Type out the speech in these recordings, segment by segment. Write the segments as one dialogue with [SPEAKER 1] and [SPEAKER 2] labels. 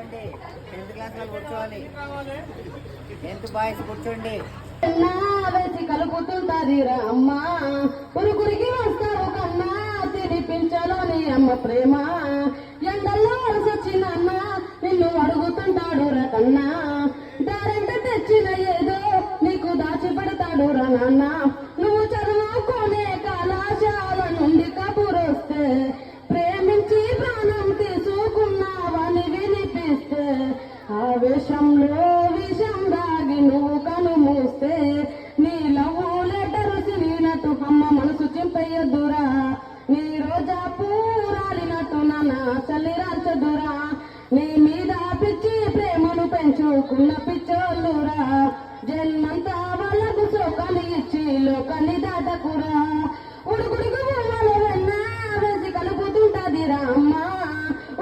[SPEAKER 1] కూర్చోండి. 10th class లో కూర్చోవాలి. 10th బాయ్స్ కూర్చోండి.
[SPEAKER 2] వేసి కలుపుతుంటది అమ్మ పురుగురికి వస్తారు కన్నా తినిపించలోని అమ్మ ప్రేమ ఎండల్లో వలసొచ్చిన అన్న నిన్ను అడుగుతుంటాడు రా కన్నా దారెంట తెచ్చిన ఏదో నీకు దాచి పెడతాడు రా నాన్న నువ్వు చదువుకోనే కళాశాల నుండి కబురొస్తే ప్రేమించి ప్రాణం తీసుకున్నావని వినిపిస్తే ఆవేశంలో విషం దాగి నువ్వు కనుమూస్తే నీ లవ్వు లెటరు సిలినట్టు అమ్మ మనసు చింపయ్యద్దురా నీ రోజా పూరాలినట్టు నాన్న చల్లిరాల్చదురా నీ మీద పిచ్చి ప్రేమను పెంచుకున్న పిచ్చోళ్ళురా జన్మంతా వాళ్ళకు శోకాన్ని ఇచ్చి లోకాన్ని దాటకురా ఉడుకుడికి బొమ్మలు వెన్నా వేసి కలుపుతుంటదిరా అమ్మ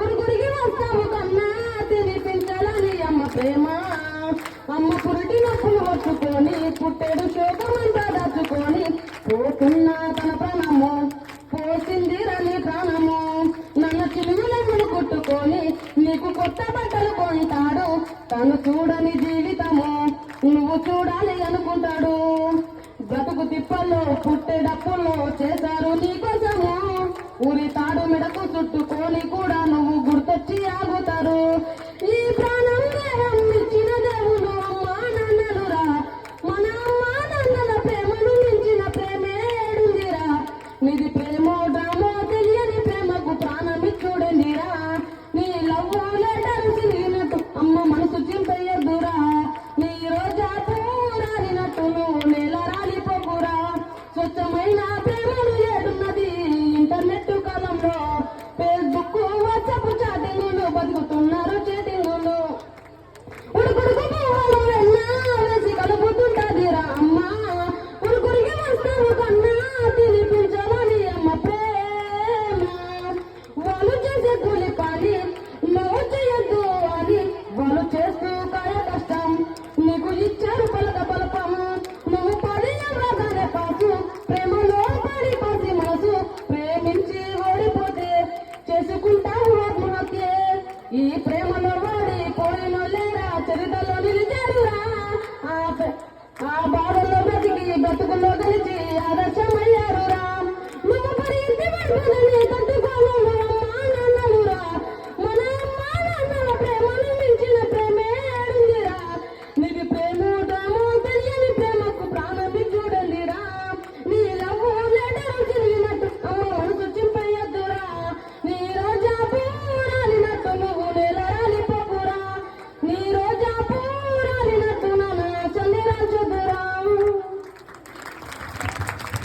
[SPEAKER 2] ఉడుకుడికి వస్తాము కన్నా తినిపించాలని అమ్మ ప్రేమ అమ్మ పురిటి నొప్పులు పట్టుకొని పుట్టెడు శోకమంతా దాచుకొని పోతున్న తన ప్రాణము పోసింది రని ప్రాణము నన్ను చిలుగులెమ్మను కుట్టుకొని నీకు కొత్త బట్టలు కొంటాడు తను చూడని జీవితము నువ్వు చూడాలి అనుకుంటాడు బ్రతుకు తిప్పల్లో పుట్టెడప్పుల్లో చేశారు నీకోసము ఊరి తాడు మెడకు చుట్టుకొని కూడా నువ్వు గుర్తొచ్చి ఆగుతారు ఈ ప్రాణం దేహం ఇచ్చిన దేవుడు అమ్మా నాన్నలురా మన అమ్మా నాన్నల ప్రేమను మించిన ప్రేమే ఏడుందిరా నీది ప్రేమో డ్రామో తెలియని ప్రేమకు ప్రాణమిచ్చుడండిరా నీ లవ్వు లెటర్ సిలిగినట్టు అమ్మ మనసు చింపయ్యద్దురా నీ రోజా పూరాలినట్టు నువ్వు నేల రాలిపోకురా స్వచ్ఛమైన ప్రేమను ఏడున్నది ఇంటర్నెట్ కాలంలో ఫేస్బుక్ వాట్సాప్ చాటింగులు బతుకుతున్నారు చేటింగులు ఉడుకుడుకు పువ్వులు వెన్నా వేసి కలుపుతుంటదిరా అమ్మ ఉడుకుడికి వస్తావు కన్నా తినిపించమని అమ్మ ప్రేమ వాళ్ళు చేసే కూలి పని నువ్వు చేయొద్దు అని వాళ్ళు చేస్తూ కాయ కష్టం నీకు ఇచ్చారు పలక బలపం నువ్వు పడిన రాగానే పాసు ప్రేమలో పడి పాసి మనసు ప్రేమించి ఓడిపోతే చేసుకుంటావు ఆత్మహత్య ఈ ప్రేమలో ఓడిపోయిన లేరా చరితలో నిలిచారురా ఆ బాధల్లో బ్రతికి బ్రతుకుల్లో గెలిచి ఆదర్శమయ్యారురా నువ్వు పడి ఇంటి పడుతుంది తట్టుకో